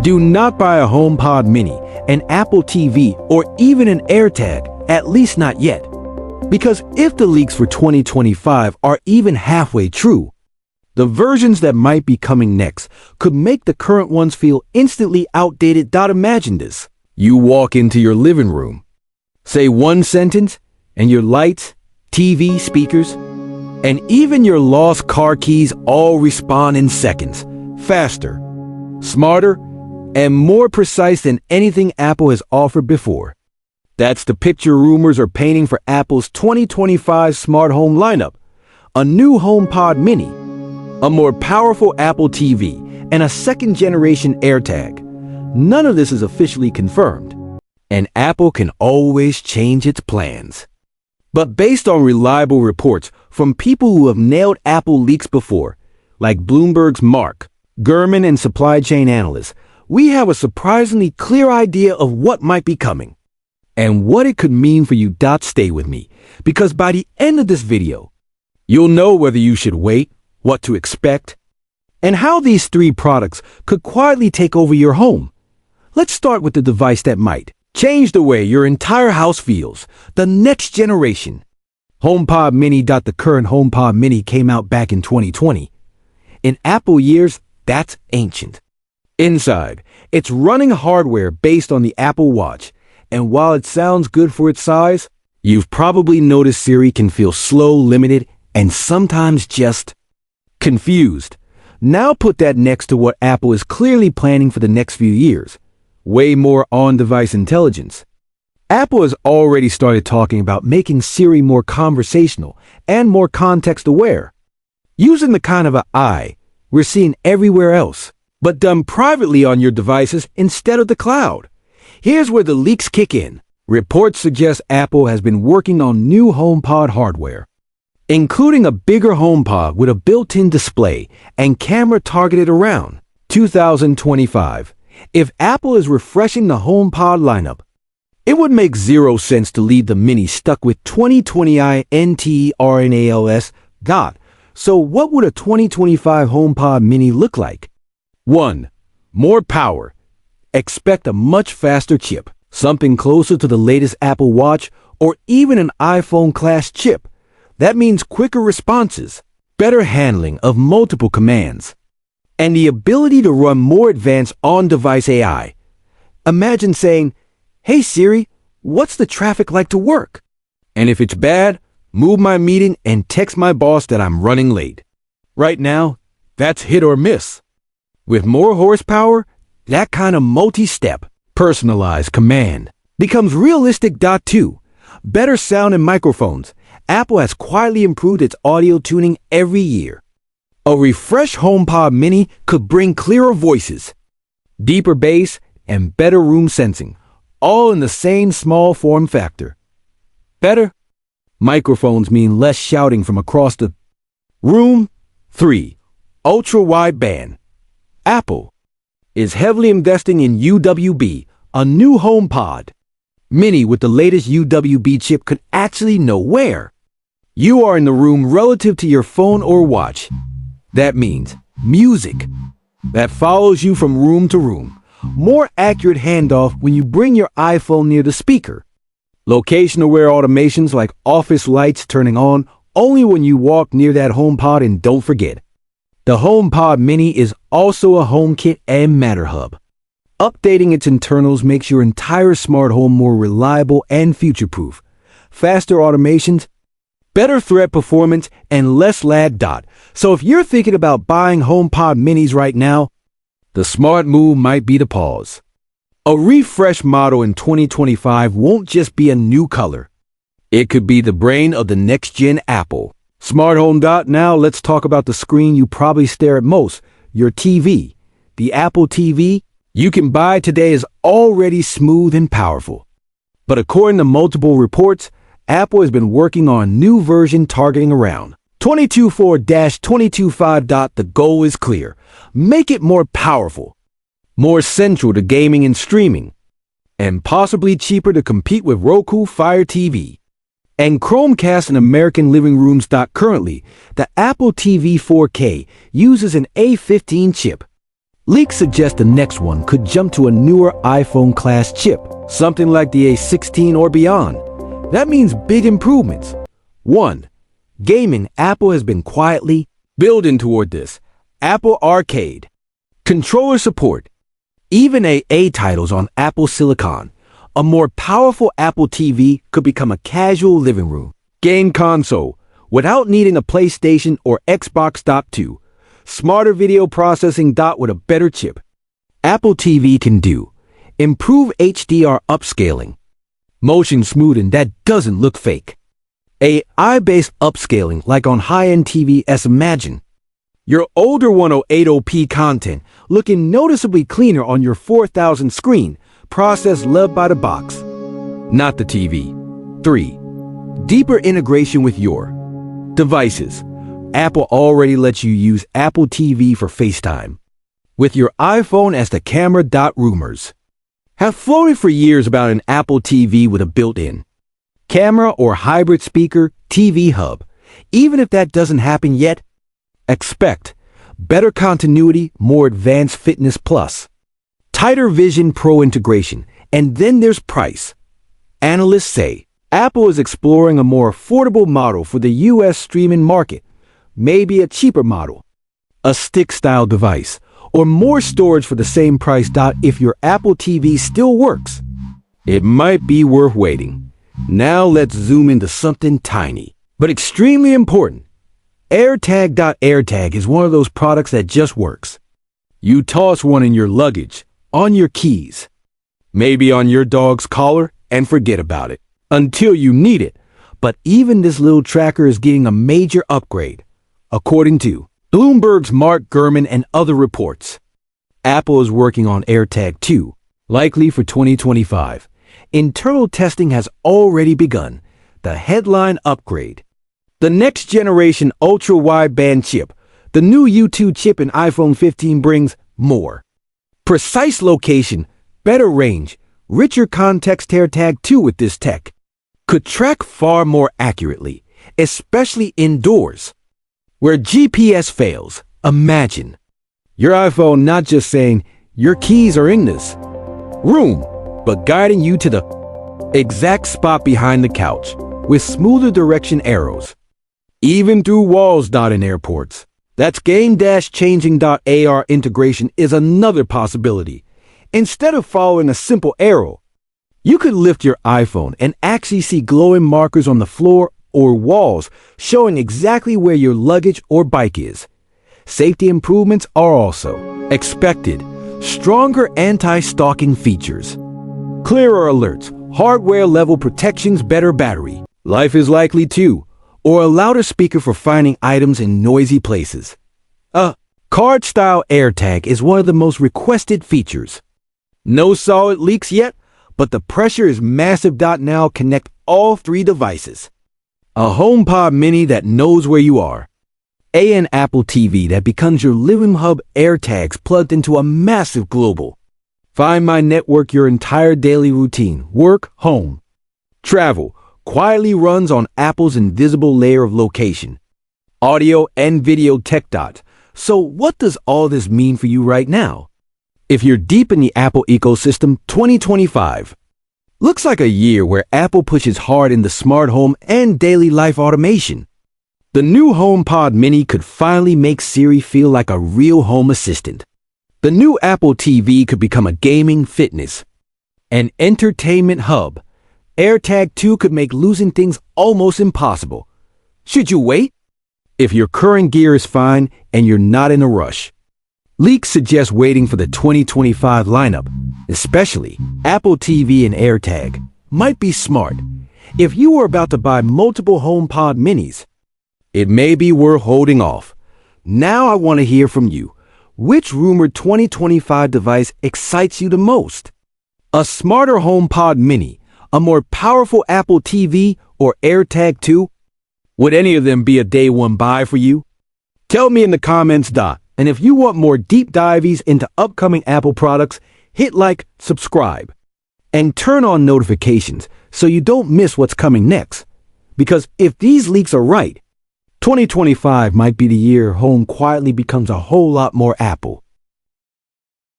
Do not buy a HomePod mini, an Apple TV, or even an AirTag, at least not yet. Because if the leaks for 2025 are even halfway true, the versions that might be coming next could make the current ones feel instantly outdated. Imagine this. You walk into your living room, say one sentence, and your lights, TV, speakers, and even your lost car keys all respond in seconds, faster, smarter, and more precise than anything Apple has offered before. That's the picture rumors are painting for Apple's 2025 smart home lineup: a new HomePod mini, a more powerful Apple TV, and a second-generation AirTag. None of this is officially confirmed, and Apple can always change its plans. But based on reliable reports from people who have nailed Apple leaks before, like Bloomberg's Mark Gurman and supply chain analysts, we have a surprisingly clear idea of what might be coming and what it could mean for you. Stay with me, because by the end of this video, you'll know whether you should wait, what to expect, and how these three products could quietly take over your home. Let's start with the device that might change the way your entire house feels: the next generation HomePod mini. The current HomePod mini came out back in 2020. In Apple years, that's ancient. Inside, it's running hardware based on the Apple Watch, and while it sounds good for its size, you've probably noticed Siri can feel slow, limited, and sometimes just confused. Now put that next to what Apple is clearly planning for the next few years: way more on-device intelligence. Apple has already started talking about making Siri more conversational and more context-aware, using the kind of AI we're seeing everywhere else, but done privately on your devices instead of the cloud. Here's where the leaks kick in. Reports suggest Apple has been working on new HomePod hardware, including a bigger HomePod with a built-in display and camera targeted around 2025. If Apple is refreshing the HomePod lineup, it would make zero sense to leave the mini stuck with 2020i NTRNALS. So what would a 2025 HomePod mini look like? 1. More power. Expect a much faster chip, something closer to the latest Apple Watch or even an iPhone-class chip. That means quicker responses, better handling of multiple commands, and the ability to run more advanced on-device AI. Imagine saying, "Hey Siri, what's the traffic like to work?" And if it's bad, move my meeting and text my boss that I'm running late. Right now, that's hit or miss. With more horsepower, that kind of multi-step, personalized command becomes realistic. 2. Better sound and microphones. Apple has quietly improved its audio tuning every year. A refreshed HomePod mini could bring clearer voices, deeper bass, and better room sensing, all in the same small form factor. Better microphones mean less shouting from across the room. 3. Ultra-wideband. Apple is heavily investing in UWB. A new HomePod mini with the latest UWB chip could actually know where you are in the room relative to your phone or watch. That means music that follows you from room to room. More accurate handoff when you bring your iPhone near the speaker. Location-aware automations like office lights turning on only when you walk near that HomePod. And don't forget, the HomePod mini is also a HomeKit and Matter Hub. Updating its internals makes your entire smart home more reliable and future-proof. Faster automations, better thread performance, and less lag. So if you're thinking about buying HomePod minis right now, the smart move might be to pause. A refresh model in 2025 won't just be a new color. It could be the brain of the next-gen Apple smart home. Now let's talk about the screen you probably stare at most: your TV. The Apple TV you can buy today is already smooth and powerful. But according to multiple reports, Apple has been working on a new version targeting around 2024-2025. The goal is clear: make it more powerful, more central to gaming and streaming, and possibly cheaper to compete with Roku, Fire TV, and Chromecast in American living rooms. Currently, the Apple TV 4K uses an A15 chip, Leaks suggest the next one could jump to a newer iPhone class chip, something like the A16 or beyond. That means big improvements. 1. Gaming. Apple has been quietly building toward this. Apple Arcade. Controller support. Even AA titles on Apple Silicon. A more powerful Apple TV could become a casual living room. Game console. Without needing a PlayStation or Xbox. 2. Smarter video processing. With a better chip. Apple TV can do. Improve HDR upscaling. Motion smoothing that doesn't look fake. AI-based upscaling like on high-end TV as Imagine. Your older 1080p content looking noticeably cleaner on your 4000 screen, processed love by the box, not the TV. 3. Deeper integration with your devices. Apple already lets you use Apple TV for FaceTime with your iPhone as the camera. Rumors have floated for years about an Apple TV with a built-in camera or hybrid speaker TV hub. Even if that doesn't happen yet, expect better continuity, more advanced fitness plus, tighter Vision Pro integration, and then there's price. Analysts say Apple is exploring a more affordable model for the US streaming market, maybe a cheaper model, a stick-style device, or more storage for the same price. If your Apple TV still works, it might be worth waiting. Now let's zoom into something tiny, but extremely important. AirTag. AirTag is one of those products that just works. You toss one in your luggage, on your keys, maybe on your dog's collar, and forget about it until you need it. But even this little tracker is getting a major upgrade, according to Bloomberg's Mark Gurman and other reports. Apple is working on AirTag 2, likely for 2025. Internal testing has already begun. The headline upgrade. The next generation ultra-wideband chip, the new U2 chip in iPhone 15 brings more precise location, better range, richer context. AirTag 2 with this tech could track far more accurately, especially indoors, where GPS fails. Imagine your iPhone not just saying your keys are in this room, but guiding you to the exact spot behind the couch with smoother direction arrows, even through walls. In airports, that's game-changing. AR integration is another possibility. Instead of following a simple arrow, you could lift your iPhone and actually see glowing markers on the floor or walls showing exactly where your luggage or bike is. Safety improvements are also expected. Stronger anti-stalking features, clearer alerts, hardware-level protections, better battery life is likely to, or a louder speaker for finding items in noisy places. A card-style AirTag is one of the most requested features. No solid leaks yet, but the pressure is massive. Now connect all 3 devices. A HomePod mini that knows where you are. An Apple TV that becomes your living hub. AirTags plugged into a massive global Find My Network. Your entire daily routine, work, home, travel, quietly runs on Apple's invisible layer of location, audio and video tech. So what does all this mean for you right now? If you're deep in the Apple ecosystem, 2025 looks like a year where Apple pushes hard in the smart home and daily life automation. The new HomePod mini could finally make Siri feel like a real home assistant. The new Apple TV could become a gaming, fitness, and entertainment hub. AirTag 2 could make losing things almost impossible. Should you wait? If your current gear is fine and you're not in a rush. Leaks suggest waiting for the 2025 lineup, especially Apple TV and AirTag, might be smart. If you were about to buy multiple HomePod minis, it may be worth holding off. Now I want to hear from you. Which rumored 2025 device excites you the most? A smarter HomePod mini, a more powerful Apple TV, or AirTag 2? Would any of them be a day one buy for you? Tell me in the comments. And if you want more deep dives into upcoming Apple products, hit like, subscribe, and turn on notifications so you don't miss what's coming next. Because if these leaks are right, 2025 might be the year home quietly becomes a whole lot more Apple.